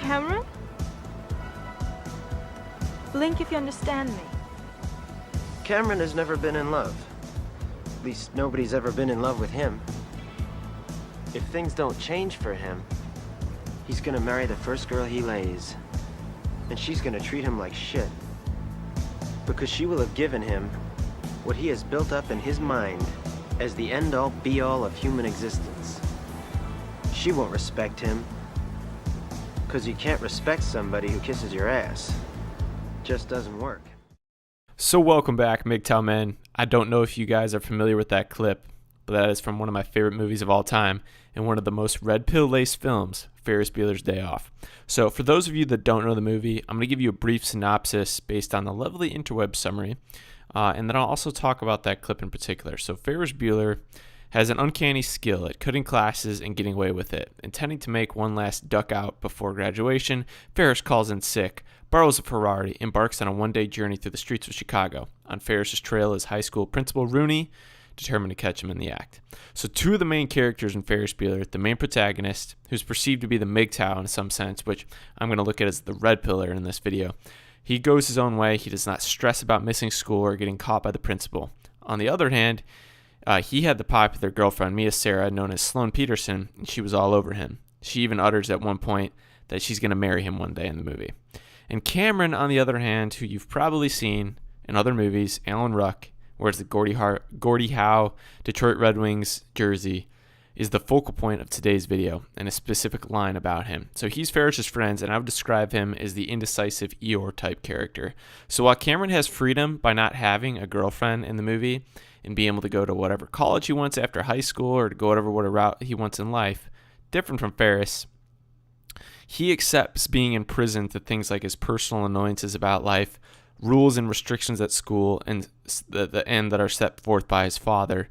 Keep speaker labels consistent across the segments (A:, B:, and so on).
A: Cameron? Blink if you understand me.
B: Cameron has never been in love. At least nobody's ever been in love with him. If things don't change for him, he's gonna marry the first girl he lays. And she's gonna treat him like shit. Because she will have given him what he has built up in his mind as the end-all, be-all of human existence. She won't respect him. Because you can't respect somebody who kisses your ass. Just doesn't work.
C: So welcome back, MGTOW men. I don't know if you guys are familiar with that clip, but that is from one of my favorite movies of all time and one of the most red pill-laced films, Ferris Bueller's Day Off. So for those of you that don't know the movie, I'm going to give you a brief synopsis based on the lovely interweb summary, and then I'll also talk about that clip in particular. So Ferris Bueller has an uncanny skill at cutting classes and getting away with it. Intending to make one last duck out before graduation, Ferris calls in sick, borrows a Ferrari, embarks on a one-day journey through the streets of Chicago. On Ferris's trail is high school principal Rooney, determined to catch him in the act. So two of the main characters in Ferris Bueller, the main protagonist, who's perceived to be the MGTOW in some sense, which I'm going to look at as the red pillar in this video. He goes his own way. He does not stress about missing school or getting caught by the principal. On the other hand, he had the popular girlfriend, Mia Sarah, known as Sloane Peterson, and she was all over him. She even utters at one point that she's going to marry him one day in the movie. And Cameron, on the other hand, who you've probably seen in other movies, Alan Ruck, wears the Gordie Howe Detroit Red Wings jersey, is the focal point of today's video and a specific line about him. So he's Ferris's friend, and I would describe him as the indecisive Eeyore type character. So while Cameron has freedom by not having a girlfriend in the movie and being able to go to whatever college he wants after high school or to go whatever route he wants in life, different from Ferris, he accepts being in prison to things like his personal annoyances about life, rules and restrictions at school, and the end that are set forth by his father,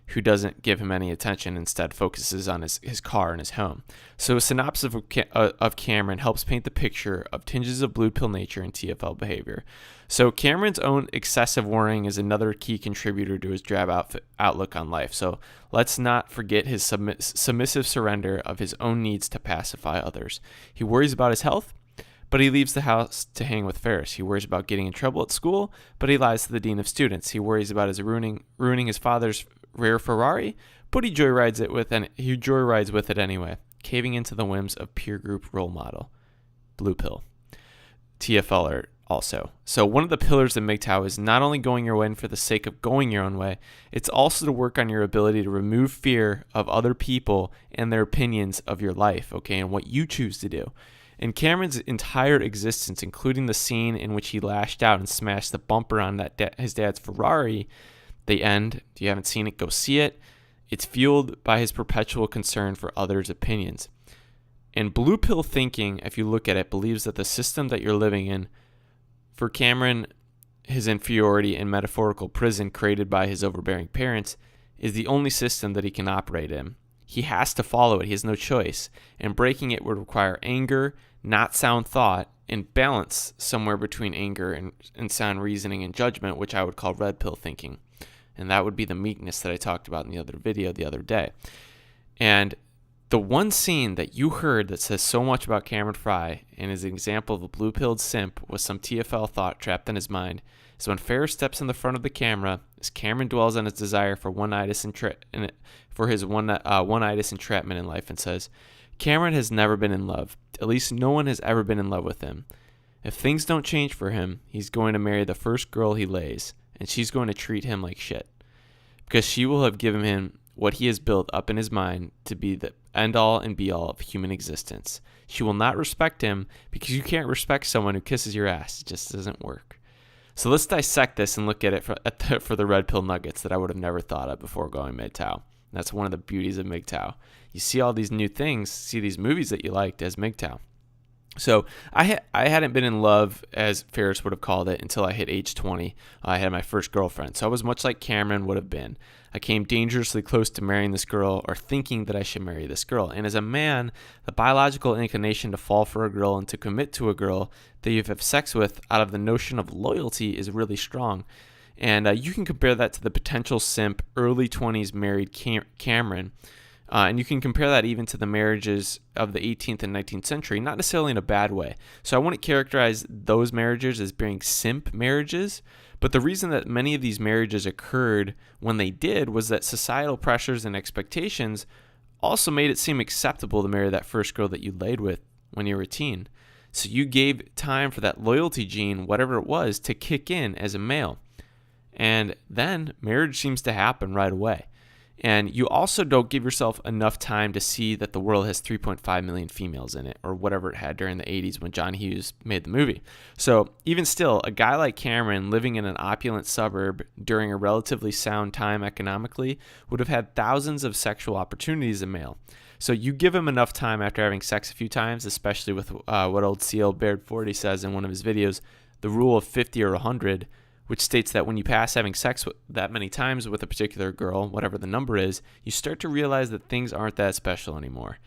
C: who doesn't give him any attention, instead focuses on his car and his home. So a synopsis of Cameron helps paint the picture of tinges of blue pill nature and TFL behavior. So Cameron's own excessive worrying is another key contributor to his drab outlook on life. So let's not forget his submissive surrender of his own needs to pacify others. He worries about his health, but he leaves the house to hang with Ferris. He worries about getting in trouble at school, but he lies to the dean of students. He worries about his ruining his father's rare Ferrari, but he joyrides with it anyway, caving into the whims of peer group role model. Blue pill. TFLer also. So one of the pillars of MGTOW is not only going your way for the sake of going your own way, it's also to work on your ability to remove fear of other people and their opinions of your life, okay, and what you choose to do. In Cameron's entire existence, including the scene in which he lashed out and smashed the bumper on his dad's Ferrari, they end. If you haven't seen it, go see it. It's fueled by his perpetual concern for others' opinions. And blue pill thinking, if you look at it, believes that the system that you're living in, for Cameron, his inferiority and metaphorical prison created by his overbearing parents, is the only system that he can operate in. He has to follow it. He has no choice. And breaking it would require anger, not sound thought, and balance somewhere between anger and sound reasoning and judgment, which I would call red pill thinking. And that would be the meekness that I talked about in the other video the other day. And the one scene that you heard that says so much about Cameron Fry and is an example of a blue-pilled simp with some TFL thought trapped in his mind is when Ferris steps in the front of the camera as Cameron dwells on his desire for one-itis entrapment in life and says, Cameron has never been in love. At least no one has ever been in love with him. If things don't change for him, he's going to marry the first girl he lays, and she's going to treat him like shit. Because she will have given him what he has built up in his mind to be the end-all and be-all of human existence. She will not respect him because you can't respect someone who kisses your ass. It just doesn't work. So let's dissect this and look at it for the red pill nuggets that I would have never thought of before going MGTOW. That's one of the beauties of MGTOW. You see all these new things, see these movies that you liked as MGTOW. So I hadn't been in love, as Ferris would have called it, until I hit age 20. I had my first girlfriend. So I was much like Cameron would have been. I came dangerously close to marrying this girl or thinking that I should marry this girl. And as a man, the biological inclination to fall for a girl and to commit to a girl that you have sex with out of the notion of loyalty is really strong. And you can compare that to the potential simp, early 20s married Cameron, And you can compare that even to the marriages of the 18th and 19th century, not necessarily in a bad way. So I wouldn't characterize those marriages as being simp marriages, but the reason that many of these marriages occurred when they did was that societal pressures and expectations also made it seem acceptable to marry that first girl that you laid with when you were a teen. So you gave time for that loyalty gene, whatever it was, to kick in as a male. And then marriage seems to happen right away. And you also don't give yourself enough time to see that the world has 3.5 million females in it, or whatever it had during the 80s when John Hughes made the movie. So even still, a guy like Cameron living in an opulent suburb during a relatively sound time economically would have had thousands of sexual opportunities as a male. So you give him enough time after having sex a few times, especially with what old CL Baird 40 says in one of his videos, the rule of 50 or 100, which states that when you pass having sex that many times with a particular girl, whatever the number is, you start to realize that things aren't that special anymore.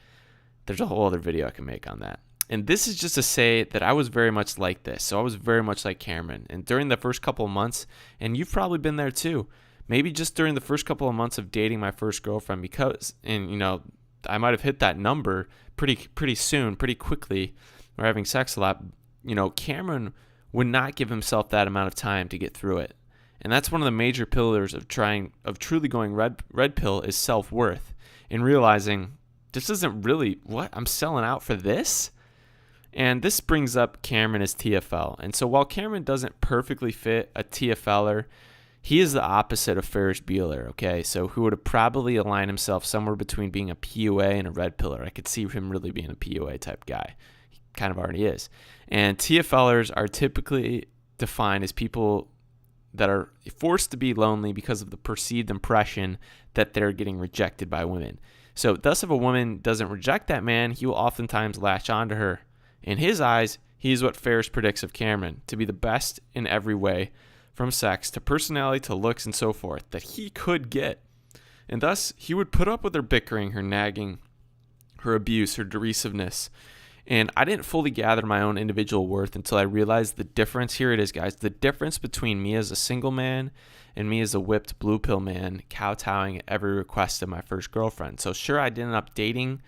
C: There's a whole other video I can make on that. And this is just to say that I was very much like this. So I was very much like Cameron. And during the first couple of months, and you've probably been there too, maybe just during the first couple of months of dating my first girlfriend, I might have hit that number pretty soon, pretty quickly, or having sex a lot. Cameron would not give himself that amount of time to get through it. And that's one of the major pillars of truly going red pill is self-worth, and realizing this isn't really what I'm selling out for this. And this brings up Cameron as TFL. And so while Cameron doesn't perfectly fit a TFLer, he is the opposite of Ferris Bueller, okay? So who would probably align himself somewhere between being a PUA and a red pillar. I could see him really being a PUA type guy. He kind of already is. And TFLers are typically defined as people that are forced to be lonely because of the perceived impression that they're getting rejected by women. So thus, if a woman doesn't reject that man, he will oftentimes latch onto her. In his eyes, he is what Ferris predicts of Cameron, to be the best in every way, from sex to personality to looks and so forth, that he could get. And thus, he would put up with her bickering, her nagging, her abuse, her derisiveness. And I didn't fully gather my own individual worth until I realized the difference. Here it is, guys. The difference between me as a single man and me as a whipped blue pill man, kowtowing at every request of my first girlfriend. So sure, I did end up dating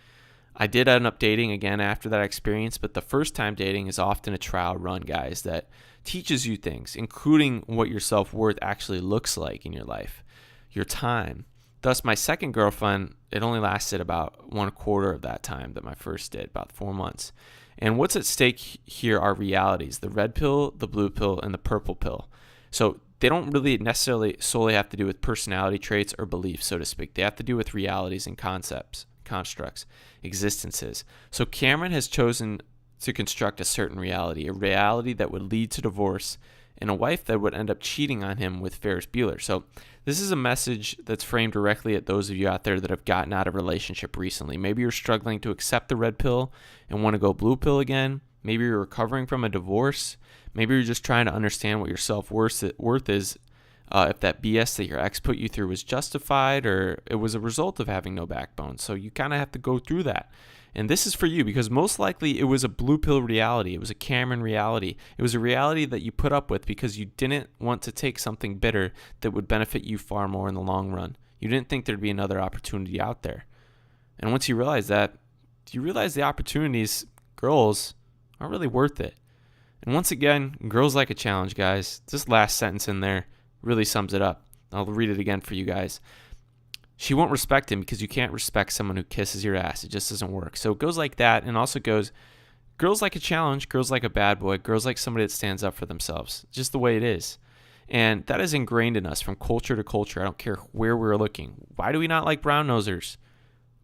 C: again after that experience, but the first time dating is often a trial run, guys, that teaches you things, including what your self-worth actually looks like in your life, your time. Thus, my second girlfriend, it only lasted about 1/4 of that time that my first did, about 4 months. And what's at stake here are realities, the red pill, the blue pill, and the purple pill. So they don't really necessarily solely have to do with personality traits or beliefs, so to speak. They have to do with realities and concepts, constructs, existences. So Cameron has chosen to construct a certain reality, a reality that would lead to divorce, and a wife that would end up cheating on him with Ferris Bueller. So this is a message that's framed directly at those of you out there that have gotten out of a relationship recently. Maybe you're struggling to accept the red pill and want to go blue pill again. Maybe you're recovering from a divorce. Maybe you're just trying to understand what your self-worth is, if that BS that your ex put you through was justified or it was a result of having no backbone. So you kind of have to go through that. And this is for you because most likely it was a blue pill reality. It was a Cameron reality. It was a reality that you put up with because you didn't want to take something bitter that would benefit you far more in the long run. You didn't think there'd be another opportunity out there. And once you realize that, you realize the opportunities, girls, aren't really worth it. And once again, girls like a challenge, guys. This last sentence in there really sums it up. I'll read it again for you guys. She won't respect him because you can't respect someone who kisses your ass. It just doesn't work. So it goes like that, and also goes, girls like a challenge, girls like a bad boy, girls like somebody that stands up for themselves. Just the way it is. And that is ingrained in us from culture to culture. I don't care where we're looking. Why do we not like brown nosers?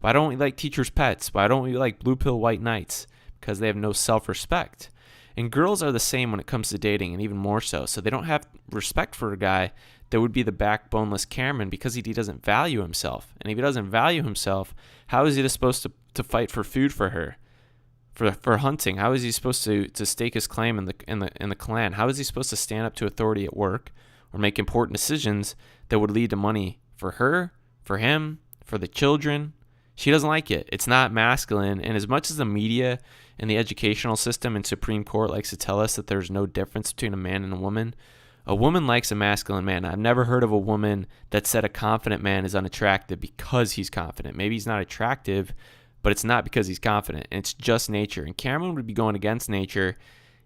C: Why don't we like teachers' pets? Why don't we like blue pill white knights? Because they have no self-respect. And girls are the same when it comes to dating, and even more so. So they don't have respect for a guy that would be the backboneless Cameron because he doesn't value himself. And if he doesn't value himself, how is he supposed to fight for food for her, for hunting? How is he supposed to stake his claim in the clan? How is he supposed to stand up to authority at work or make important decisions that would lead to money for her, for him, for the children? She doesn't like it. It's not masculine. And as much as the media and the educational system and Supreme Court likes to tell us that there's no difference between a man and a woman, A woman likes a masculine man. I've never heard of a woman that said a confident man is unattractive because he's confident. Maybe he's not attractive, but it's not because he's confident. And it's just nature. And Cameron would be going against nature,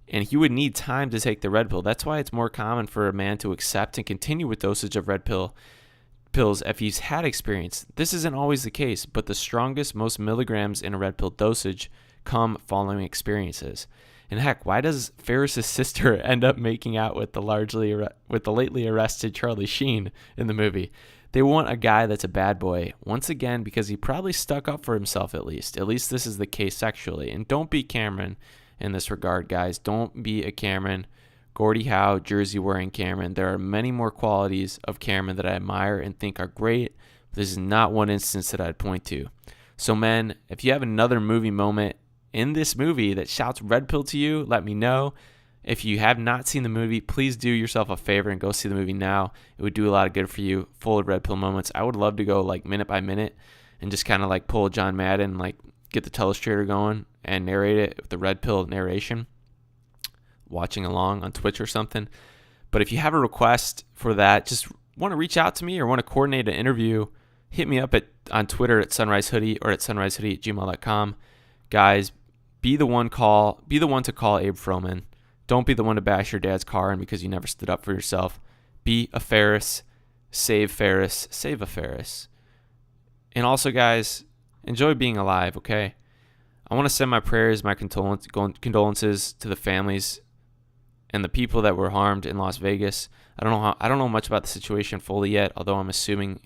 C: and he would need time to take the red pill. That's why it's more common for a man to accept and continue with dosage of red pills if he's had experience. This isn't always the case, but the strongest, most milligrams in a red pill dosage come following experiences. And heck, why does Ferris's sister end up making out with the lately arrested Charlie Sheen in the movie? They want a guy that's a bad boy, once again, because he probably stuck up for himself at least. At least this is the case sexually. And don't be Cameron in this regard, guys. Don't be a Cameron. Gordie Howe, jersey-wearing Cameron. There are many more qualities of Cameron that I admire and think are great. This is not one instance that I'd point to. So, men, if you have another movie moment in this movie that shouts red pill to you, let me know. If you have not seen the movie, please do yourself a favor and go see the movie now. It would do a lot of good for you, full of red pill moments. I would love to go like minute by minute and just kind of like pull John Madden, like get the telestrator going and narrate it with the red pill narration, watching along on Twitch or something. But if you have a request for that, just want to reach out to me or want to coordinate an interview, hit me up on Twitter at sunrisehoodie or at sunrisehoodie@gmail.com. Guys, be the one to call Abe Froman. Don't be the one to bash your dad's car in because you never stood up for yourself. Be a Ferris. Save Ferris. Save a Ferris. And also, guys, enjoy being alive, okay? I want to send my prayers, my condolences to the families and the people that were harmed in Las Vegas. I don't know much about the situation fully yet, although I'm assuming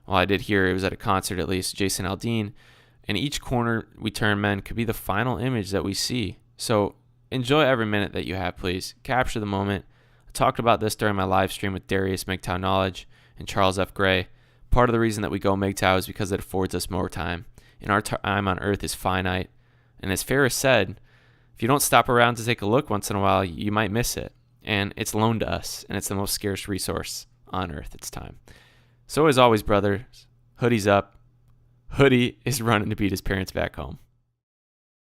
C: I did hear it was at a concert at least, Jason Aldean. And each corner we turn, men, could be the final image that we see. So enjoy every minute that you have, please. Capture the moment. I talked about this during my live stream with Darius MGTOW Knowledge and Charles F. Gray. Part of the reason that we go MGTOW is because it affords us more time. And our time on Earth is finite. And as Ferris said, if you don't stop around to take a look once in a while, you might miss it. And it's loaned to us. And it's the most scarce resource on Earth. It's time. So as always, brothers, hoodie's up. Hoodie is running to beat his parents back home.